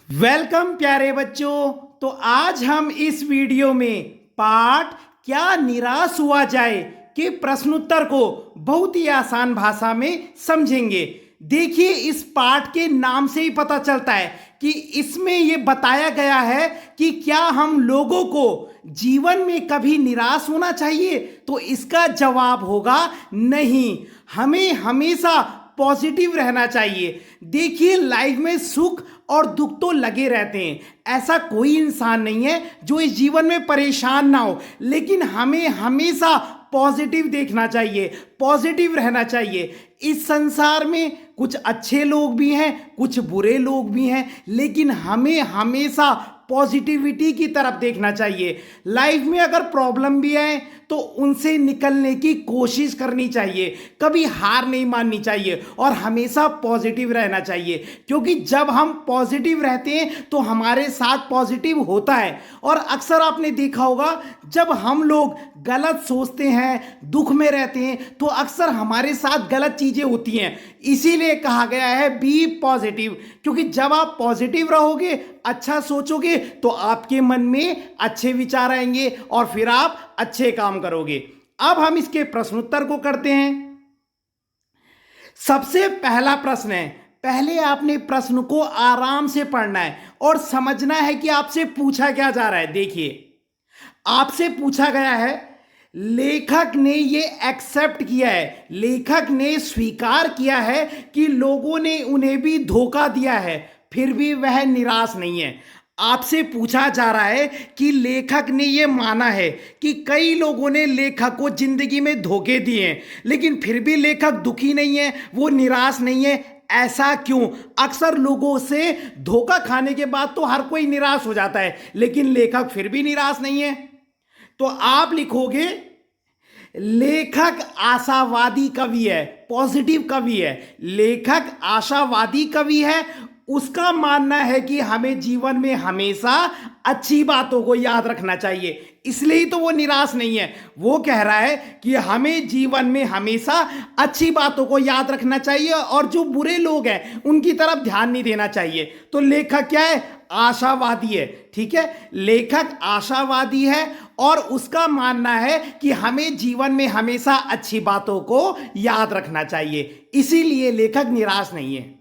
Welcome प्यारे बच्चों। तो आज हम इस वीडियो में पाठ क्या निराश हुआ जाए के प्रश्नोत्तर को बहुत ही आसान भाषा में समझेंगे। देखिए, इस पाठ के नाम से ही पता चलता है कि इसमें यह बताया गया है कि क्या हम लोगों को जीवन में कभी निराश होना चाहिए। तो इसका जवाब होगा नहीं, हमें हमेशा पॉजिटिव रहना चाहिए। देखिए, लाइफ में सुख और दुख तो लगे रहते हैं, ऐसा कोई इंसान नहीं है जो इस जीवन में परेशान ना हो, लेकिन हमें हमेशा पॉजिटिव देखना चाहिए, पॉजिटिव रहना चाहिए। इस संसार में कुछ अच्छे लोग भी हैं, कुछ बुरे लोग भी हैं, लेकिन हमें हमेशा पॉजिटिविटी की तरफ देखना चाहिए। लाइफ में अगर प्रॉब्लम भी आए तो उनसे निकलने की कोशिश करनी चाहिए, कभी हार नहीं माननी चाहिए और हमेशा पॉजिटिव रहना चाहिए, क्योंकि जब हम पॉजिटिव रहते हैं तो हमारे साथ पॉजिटिव होता है। और अक्सर आपने देखा होगा, जब हम लोग गलत सोचते हैं, दुख में रहते हैं, तो अक्सर हमारे साथ गलत चीजें होती हैं। इसीलिए कहा गया है बी पॉजिटिव, क्योंकि जब आप पॉजिटिव रहोगे, अच्छा सोचोगे, तो आपके मन में अच्छे विचार आएंगे और फिर आप अच्छे काम करोगे। अब हम इसके प्रश्नोत्तर को करते हैं। सबसे पहला प्रश्न है, पहले आपने प्रश्न को आराम से पढ़ना है और समझना है कि आपसे पूछा क्या जा रहा है। देखिए, आपसे पूछा गया है, लेखक ने यह एक्सेप्ट किया है, लेखक ने स्वीकार किया है कि लोगों ने उन्हें भी धोखा दिया है, फिर भी वह निराश नहीं है। आपसे पूछा जा रहा है कि लेखक ने यह माना है कि कई लोगों ने लेखक को जिंदगी में धोखे दिए हैं, लेकिन फिर भी लेखक दुखी नहीं है, वो निराश नहीं है। ऐसा क्यों? अक्सर लोगों से धोखा खाने के बाद तो हर कोई निराश हो जाता है, लेकिन लेखक फिर भी निराश नहीं है। तो आप लिखोगे, लेखक आशावादी कवि है, पॉजिटिव कवि है। लेखक आशावादी कवि है, उसका मानना है कि हमें जीवन में हमेशा अच्छी बातों को याद रखना चाहिए, इसलिए ही तो वो निराश नहीं है। वो कह रहा है कि हमें जीवन में हमेशा अच्छी बातों को याद रखना चाहिए और जो बुरे लोग हैं उनकी तरफ ध्यान नहीं देना चाहिए। तो लेखक क्या है? आशावादी है। ठीक है, लेखक आशावादी है और उसका मानना है कि हमें जीवन में हमेशा अच्छी बातों को याद रखना चाहिए, इसीलिए लेखक निराश नहीं है।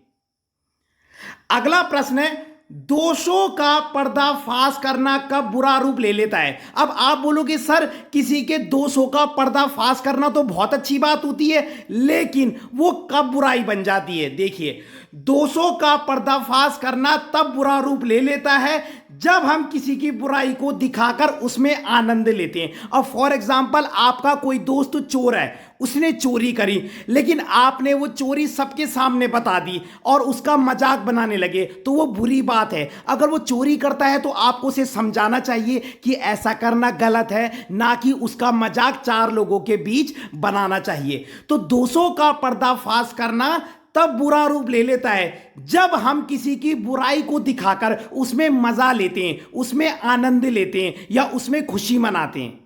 अगला प्रश्न है, दोषों का पर्दाफाश करना कब बुरा रूप ले लेता है। अब आप बोलोगे, सर किसी के दोषों का पर्दाफाश करना तो बहुत अच्छी बात होती है, लेकिन वो कब बुराई बन जाती है। देखिए, दोषों का पर्दाफाश करना तब बुरा रूप ले लेता है जब हम किसी की बुराई को दिखाकर उसमें आनंद लेते हैं। अब फॉर एग्जाम्पल, आपका कोई दोस्त चोर है, उसने चोरी करी, लेकिन आपने वो चोरी सबके सामने बता दी और उसका मजाक बनाने लगे, तो वो बुरी बात है। अगर वो चोरी करता है तो आपको उसे समझाना चाहिए कि ऐसा करना गलत है, ना कि उसका मजाक चार लोगों के बीच बनाना चाहिए। तो दोषों का पर्दाफाश करना तब बुरा रूप ले लेता है जब हम किसी की बुराई को दिखाकर उसमें मजा लेते हैं, उसमें आनंद लेते हैं या उसमें खुशी मनाते हैं।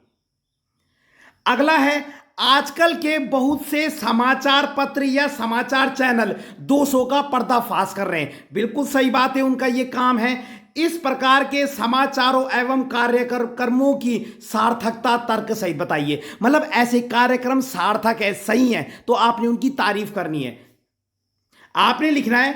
अगला है, आजकल के बहुत से समाचार पत्र या समाचार चैनल दोषों का पर्दाफाश कर रहे हैं। बिल्कुल सही बात है, उनका यह काम है। इस प्रकार के समाचारों एवं कार्यक्रमों की सार्थकता तर्क सहित बताइए। मतलब ऐसे कार्यक्रम सार्थक है, सही है, तो आपने उनकी तारीफ करनी है। आपने लिखना है,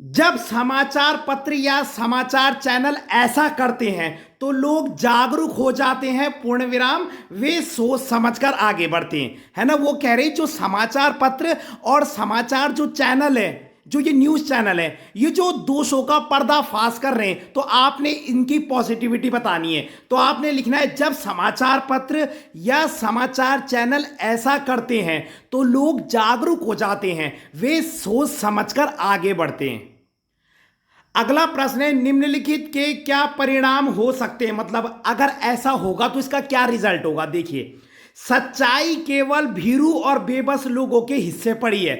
जब समाचार पत्र या समाचार चैनल ऐसा करते हैं तो लोग जागरूक हो जाते हैं, पूर्ण विराम, वे सोच समझकर आगे बढ़ते हैं। है ना, वो कह रहे जो समाचार पत्र और समाचार जो चैनल है, जो ये न्यूज चैनल है, ये जो दोषों का पर्दाफाश कर रहे हैं, तो आपने इनकी पॉजिटिविटी बतानी है। तो आपने लिखना है, जब समाचार पत्र या समाचार चैनल ऐसा करते हैं तो लोग जागरूक हो जाते हैं, वे सोच समझकर आगे बढ़ते हैं। अगला प्रश्न है, निम्नलिखित के क्या परिणाम हो सकते हैं। मतलब अगर ऐसा होगा तो इसका क्या रिजल्ट होगा। देखिए, सच्चाई केवल भीरू और बेबस लोगों के हिस्से पड़ी है।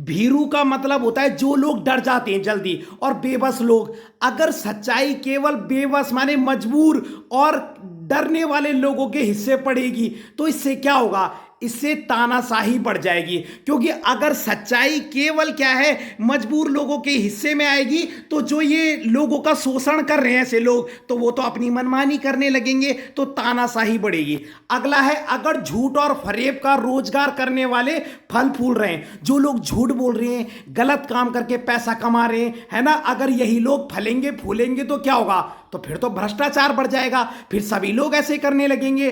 भीरू का मतलब होता है जो लोग डर जाते हैं जल्दी, और बेबस लोग। अगर सच्चाई केवल बेबस माने मजबूर और डरने वाले लोगों के हिस्से पड़ेगी तो इससे क्या होगा, इससे तानाशाही बढ़ जाएगी। क्योंकि अगर सच्चाई केवल क्या है मजबूर लोगों के हिस्से में आएगी तो जो ये लोगों का शोषण कर रहे हैं ऐसे लोग, तो वो तो अपनी मनमानी करने लगेंगे, तो तानाशाही बढ़ेगी। अगला है, अगर झूठ और फरेब का रोजगार करने वाले फल फूल रहे हैं, जो लोग झूठ बोल रहे हैं, गलत काम करके पैसा कमा रहे हैं, है ना, अगर यही लोग फलेंगे फूलेंगे तो क्या होगा, तो फिर तो भ्रष्टाचार बढ़ जाएगा, फिर सभी लोग ऐसे करने लगेंगे।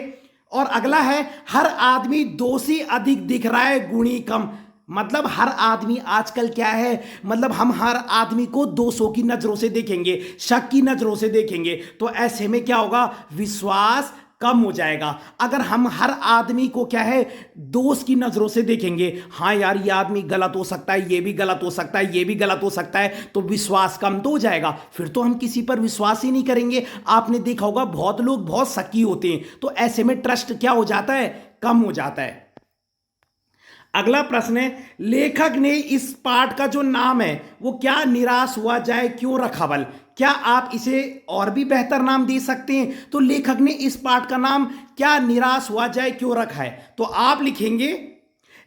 और अगला है, हर आदमी दोषी अधिक दिख रहा है, गुणी कम। मतलब हर आदमी आजकल क्या है, मतलब हम हर आदमी को दोषों की नजरों से देखेंगे, शक की नजरों से देखेंगे, तो ऐसे में क्या होगा, विश्वास कम हो जाएगा। अगर हम हर आदमी को क्या है दोष की नजरों से देखेंगे, हाँ यार ये आदमी गलत हो सकता है, ये भी गलत हो सकता है, ये भी गलत हो सकता है, तो विश्वास कम तो हो जाएगा, फिर तो हम किसी पर विश्वास ही नहीं करेंगे। आपने देखा होगा बहुत लोग बहुत शकी होते हैं, तो ऐसे में ट्रस्ट क्या हो जाता है, कम हो जाता है। अगला प्रश्न है, लेखक ने इस पाठ का जो नाम है वो क्या निराश हुआ जाए क्यों रखा बल, क्या आप इसे और भी बेहतर नाम दे सकते हैं। तो लेखक ने इस पाठ का नाम क्या निराश हुआ जाए क्यों रखा है, तो आप लिखेंगे,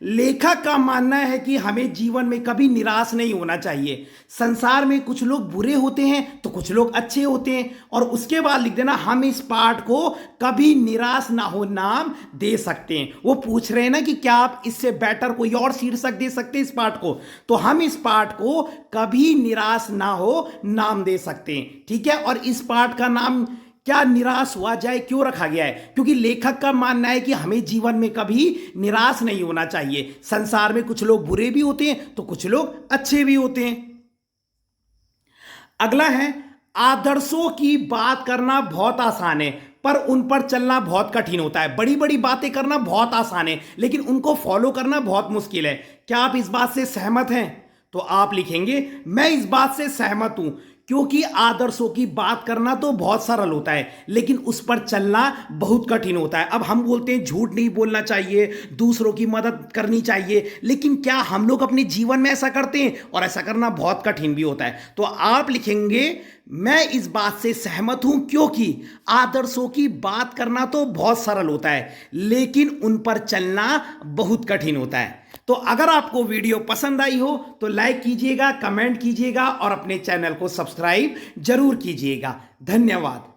लेखक का मानना है कि हमें जीवन में कभी निराश नहीं होना चाहिए। संसार में कुछ लोग बुरे होते हैं तो कुछ लोग अच्छे होते हैं। और उसके बाद लिख देना, हम इस पाठ को कभी निराश ना हो नाम दे सकते हैं। वो पूछ रहे हैं ना कि क्या आप इससे बेटर कोई और शीर्षक दे सकते हैं इस पाठ को, तो हम इस पाठ को कभी निराश ना हो नाम दे सकते हैं। ठीक है, और इस पाठ का नाम क्या निराश हुआ जाए क्यों रखा गया है, क्योंकि लेखक का मानना है कि हमें जीवन में कभी निराश नहीं होना चाहिए। संसार में कुछ लोग बुरे भी होते हैं तो कुछ लोग अच्छे भी होते हैं। अगला है, आदर्शों की बात करना बहुत आसान है पर उन पर चलना बहुत कठिन होता है। बड़ी बड़ी बातें करना बहुत आसान है लेकिन उनको फॉलो करना बहुत मुश्किल है। क्या आप इस बात से सहमत हैं, तो आप लिखेंगे, मैं इस बात से सहमत हूं, क्योंकि आदर्शों की बात करना तो बहुत सरल होता है लेकिन उस पर चलना बहुत कठिन होता है। अब हम बोलते हैं झूठ नहीं बोलना चाहिए, दूसरों की मदद करनी चाहिए, लेकिन क्या हम लोग अपने जीवन में ऐसा करते हैं, और ऐसा करना बहुत कठिन भी होता है। तो आप लिखेंगे, मैं इस बात से सहमत हूं क्योंकि आदर्शों की बात करना तो बहुत सरल होता है लेकिन उन पर चलना बहुत कठिन होता है। तो अगर आपको वीडियो पसंद आई हो तो लाइक कीजिएगा, कमेंट कीजिएगा और अपने चैनल को सब्सक्राइब जरूर कीजिएगा। धन्यवाद।